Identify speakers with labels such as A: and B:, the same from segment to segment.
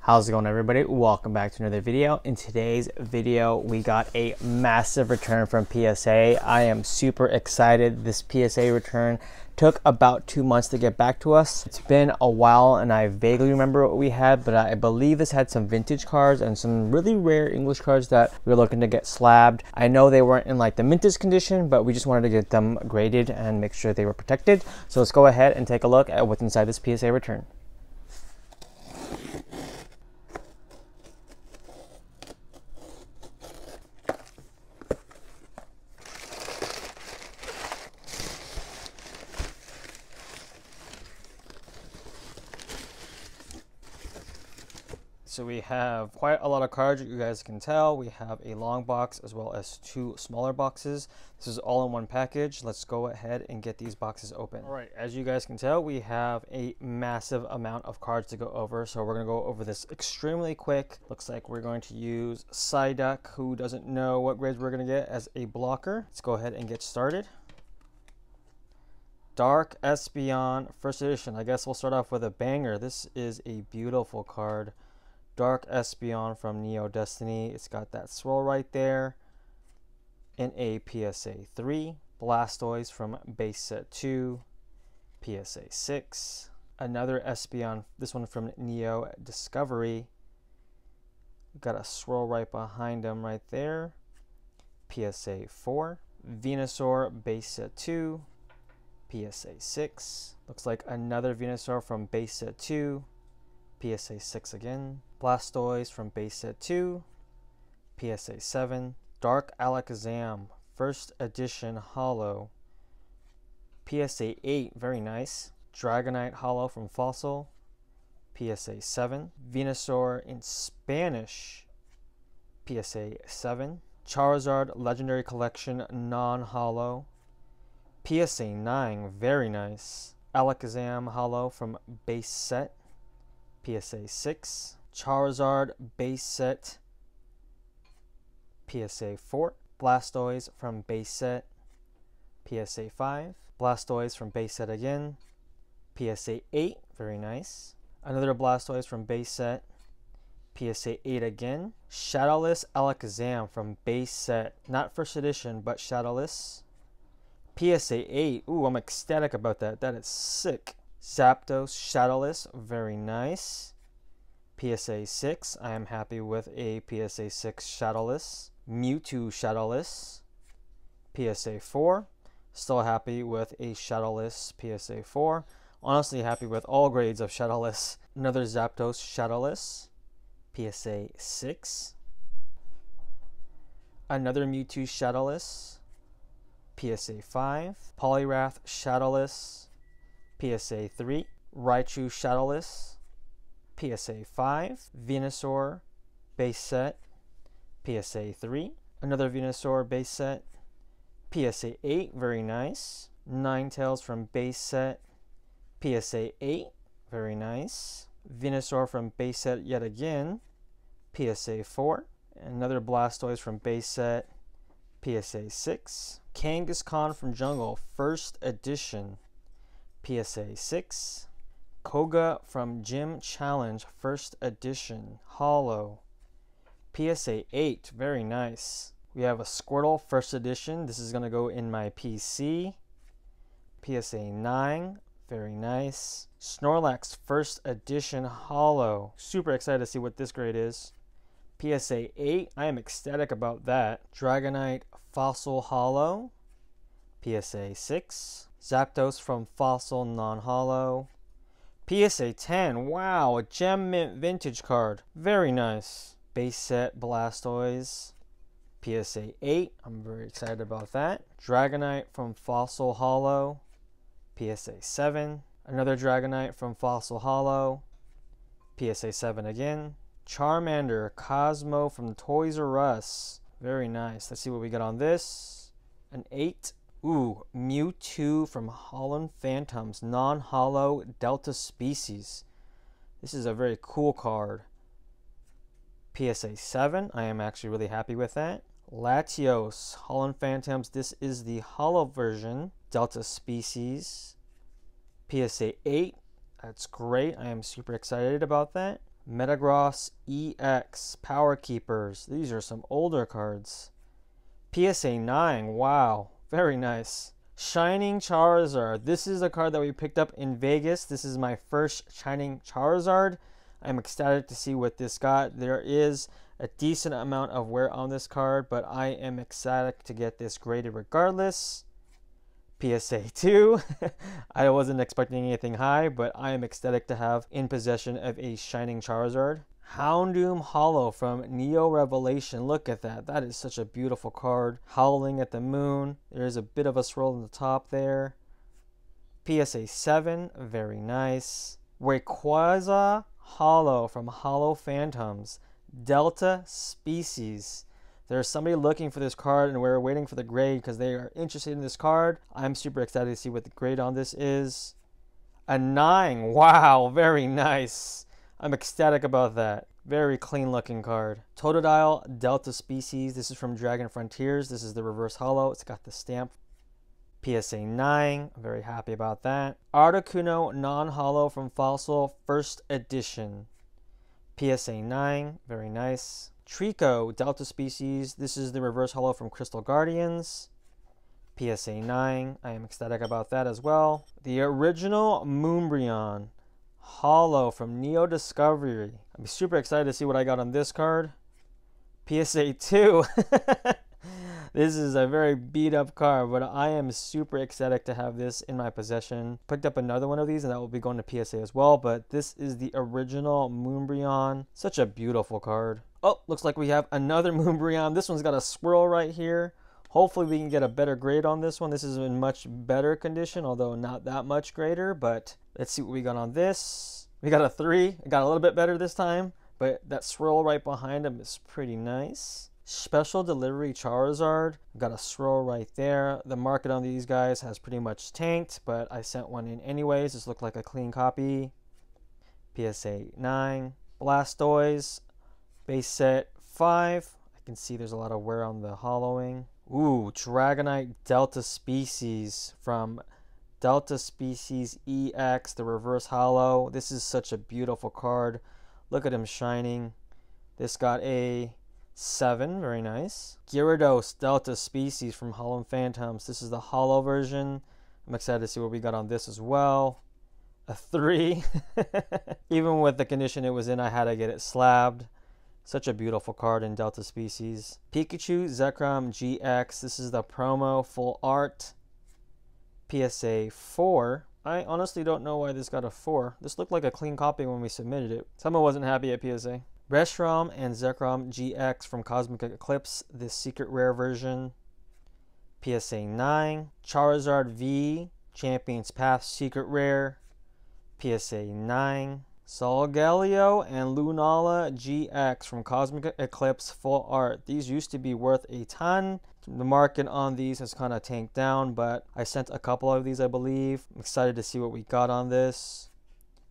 A: How's it going, everybody? Welcome back to another video. In today's video, we got a massive return from PSA. I am super excited. This PSA return took about 2 months to get back to us. It's been a while and I vaguely remember what we had, but I believe this had some vintage cards and some really rare English cards that we were looking to get slabbed. I know they weren't in like the minted condition, but we just wanted to get them graded and make sure they were protected. So let's go ahead and take a look at what's inside this PSA return. So we have quite a lot of cards, you guys can tell. We have a long box as well as 2 smaller boxes. This is all in one package. Let's go ahead and get these boxes open. All right, as you guys can tell, we have a massive amount of cards to go over. So we're gonna go over this extremely quick. Looks like we're going to use Psyduck, who doesn't know what grades we're gonna get, as a blocker. Let's go ahead and get started. Dark Espeon, first edition. I guess we'll start off with a banger. This is a beautiful card. Dark Espeon from Neo Destiny. It's got that swirl right there. In a PSA 3. Blastoise from base set 2. PSA 6. Another Espeon, this one from Neo Discovery. Got a swirl right behind him right there. PSA 4. Venusaur base set 2. PSA 6. Looks like another Venusaur from base set 2. PSA 6 again. Blastoise from base set 2. PSA 7. Dark Alakazam, first edition holo. PSA 8, very nice. Dragonite holo from Fossil. PSA 7. Venusaur in Spanish. PSA 7. Charizard Legendary Collection non-holo. PSA 9, very nice. Alakazam holo from base set. PSA 6. Charizard base set. PSA 4. Blastoise from base set. PSA 5. Blastoise from base set again. PSA 8, very nice. Another Blastoise from base set. PSA 8 again. Shadowless Alakazam from base set. Not first edition, but Shadowless. PSA 8. Ooh, I'm ecstatic about that. That is sick. Zapdos Shadowless, very nice. PSA 6, I am happy with a PSA 6 Shadowless. Mewtwo Shadowless. PSA 4, still happy with a Shadowless PSA 4. Honestly happy with all grades of Shadowless. Another Zapdos Shadowless. PSA 6. Another Mewtwo Shadowless. PSA 5. Poliwrath Shadowless. PSA 3. Raichu Shadowless. PSA 5. Venusaur base set. PSA 3. Another Venusaur base set. PSA 8, very nice. Ninetales from base set. PSA 8, very nice. Venusaur from base set yet again. PSA 4. Another Blastoise from base set. PSA 6. Kangaskhan from Jungle, first edition. PSA 6. Koga from Gym Challenge, first edition, holo. PSA 8, very nice. We have a Squirtle, first edition. This is going to go in my PC. PSA 9, very nice. Snorlax, first edition, holo. Super excited to see what this grade is. PSA 8, I am ecstatic about that. Dragonite Fossil holo. PSA 6. Zapdos from Fossil non-holo. PSA 10, wow, a Gem Mint vintage card. Very nice. Base set Blastoise. PSA 8, I'm very excited about that. Dragonite from Fossil holo. PSA 7. Another Dragonite from Fossil holo. PSA 7 again. Charmander Cosmo from Toys R Us. Very nice. Let's see what we got on this. An 8. Ooh, Mewtwo from Holland Phantoms, non-holo Delta Species. This is a very cool card. PSA 7, I am actually really happy with that. Latios, Holland Phantoms, this is the holo version. Delta Species. PSA 8, that's great. I am super excited about that. Metagross EX, Power Keepers. These are some older cards. PSA 9, wow, very nice. Shining Charizard. This is a card that we picked up in Vegas. This is my first Shining Charizard. I'm ecstatic to see what this got. There is a decent amount of wear on this card, but I am ecstatic to get this graded regardless. PSA 2. I wasn't expecting anything high, but I am ecstatic to have in possession of a Shining Charizard. Houndoom Hollow from Neo Revelation. Look at that. That is such a beautiful card. Howling at the Moon. There's a bit of a swirl on the top there. PSA 7. Very nice. Rayquaza Hollow from Hollow Phantoms. Delta Species. There's somebody looking for this card and we're waiting for the grade because they are interested in this card. I'm super excited to see what the grade on this is. A 9. Wow, very nice. I'm ecstatic about that. Very clean looking card. Totodile Delta Species. This is from Dragon Frontiers. This is the reverse hollow. It's got the stamp. PSA 9. I'm very happy about that. Articuno non-hollow from Fossil First Edition. PSA 9. Very nice. Trico Delta Species. This is the reverse hollow from Crystal Guardians. PSA 9. I am ecstatic about that as well. The original Moonbreon Hollow from Neo Discovery. I'm super excited to see what I got on this card. PSA 2. This is a very beat up card, but I am super ecstatic to have this in my possession. Picked up another one of these and that will be going to PSA as well, but this is the original Moonbreon. Such a beautiful card. Oh, looks like we have another Moonbreon. This one's got a swirl right here. Hopefully we can get a better grade on this one. This is in much better condition, although not that much greater, but let's see what we got on this. We got a 3. It got a little bit better this time, but that swirl right behind him is pretty nice. Special Delivery Charizard. Got a swirl right there. The market on these guys has pretty much tanked, but I sent one in anyways. This looked like a clean copy. PSA 9. Blastoise. Base set 5. I can see there's a lot of wear on the hollowing. Ooh, Dragonite Delta Species from Delta Species EX, the reverse hollow. This is such a beautiful card. Look at him shining. This got a 7. Very nice. Gyarados Delta Species from Hollow Phantoms. This is the hollow version. I'm excited to see what we got on this as well. A 3. Even with the condition it was in, I had to get it slabbed. Such a beautiful card in Delta Species. Pikachu Zekrom GX. This is the promo full art. PSA 4. I honestly don't know why this got a 4. This looked like a clean copy when we submitted it. Someone wasn't happy at PSA. Reshiram and Zekrom GX from Cosmic Eclipse. This secret rare version. PSA 9. Charizard V. Champions Path secret rare. PSA 9. Solgaleo and Lunala GX from Cosmic Eclipse full art. These used to be worth a ton. The market on these has kind of tanked down, but I sent a couple of these, I believe. I'm excited to see what we got on this.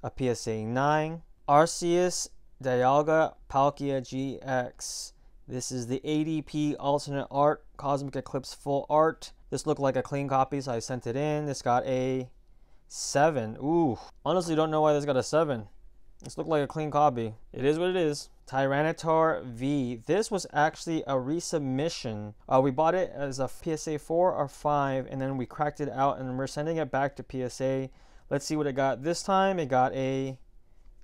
A: A PSA 9. Arceus Dialga Palkia GX. This is the ADP alternate art, Cosmic Eclipse full art. This looked like a clean copy, so I sent it in. This got a 7. Ooh, honestly don't know why this got a 7. This looked like a clean copy. It is what it is. Tyranitar V. This was actually a resubmission. We bought it as a PSA 4 or 5, and then we cracked it out, and we're sending it back to PSA. Let's see what it got this time. It got a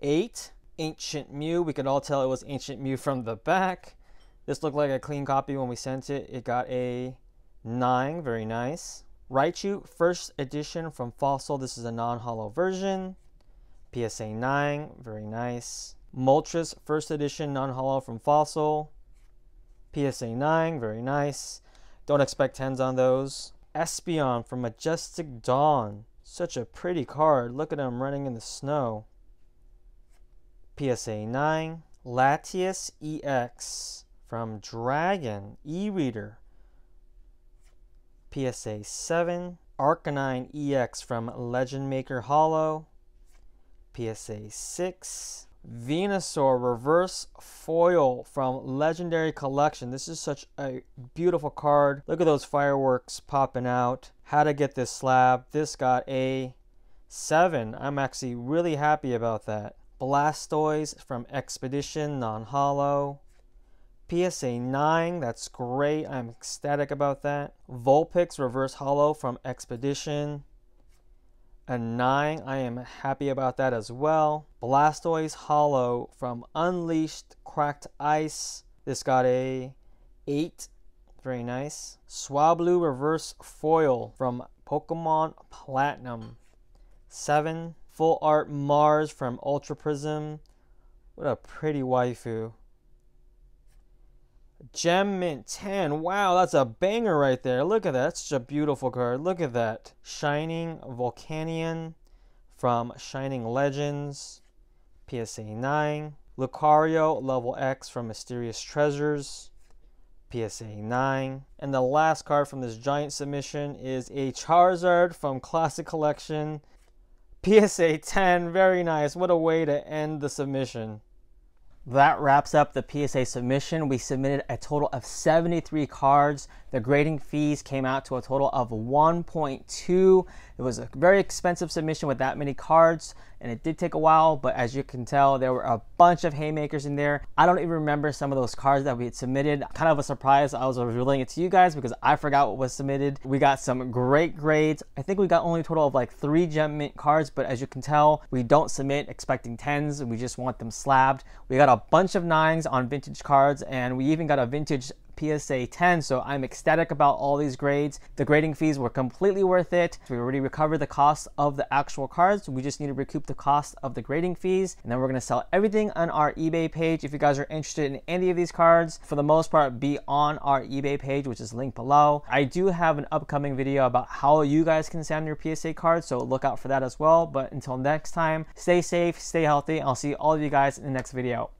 A: 8. Ancient Mew. We could all tell it was Ancient Mew from the back. This looked like a clean copy when we sent it. It got a 9. Very nice. Raichu First Edition from Fossil. This is a non-hollow version. PSA 9. Very nice. Moltres First Edition non-hollow from Fossil. PSA 9. Very nice. Don't expect 10s on those. Espeon from Majestic Dawn. Such a pretty card. Look at him running in the snow. PSA 9. Latias EX from Dragon E-Reader. PSA 7. Arcanine EX from Legend Maker Hollow. PSA 6. Venusaur Reverse Foil from Legendary Collection. This is such a beautiful card. Look at those fireworks popping out. How to get this slab. This got a 7. I'm actually really happy about that. Blastoise from Expedition, non-holo. PSA 9, that's great. I'm ecstatic about that. Vulpix reverse holo from Expedition. A 9, I am happy about that as well. Blastoise holo from Unleashed Cracked Ice. This got a 8. Very nice. Swablu reverse foil from Pokemon Platinum. 7. Full art Mars from Ultra Prism. What a pretty waifu. Gem Mint 10. Wow, that's a banger right there. Look at that. That's such a beautiful card. Look at that. Shining Volcanion from Shining Legends. PSA 9. Lucario level X from Mysterious Treasures. PSA 9. And the last card from this giant submission is a Charizard from Classic Collection. PSA 10. Very nice. What a way to end the submission. That wraps up the PSA submission. We submitted a total of 73 cards. The grading fees came out to a total of 1.2. It was a very expensive submission with that many cards, and it did take a while, but as you can tell, there were a bunch of haymakers in there. I don't even remember some of those cards that we had submitted. Kind of a surprise. I was revealing it to you guys because I forgot what was submitted. We got some great grades. I think we got only a total of like 3 Gem Mint cards, but as you can tell, we don't submit expecting 10s. We just want them slabbed. We got a bunch of 9s on vintage cards, and we even got a vintage PSA 10, so I'm ecstatic about all these grades. The grading fees were completely worth it. We already recovered the cost of the actual cards. We just need to recoup the cost of the grading fees, and then we're going to sell everything on our eBay page. If you guys are interested in any of these cards, for the most part, be on our eBay page, which is linked below. I do have an upcoming video about how you guys can send your PSA cards, so look out for that as well. But until next time, stay safe, stay healthy. I'll see all of you guys in the next video.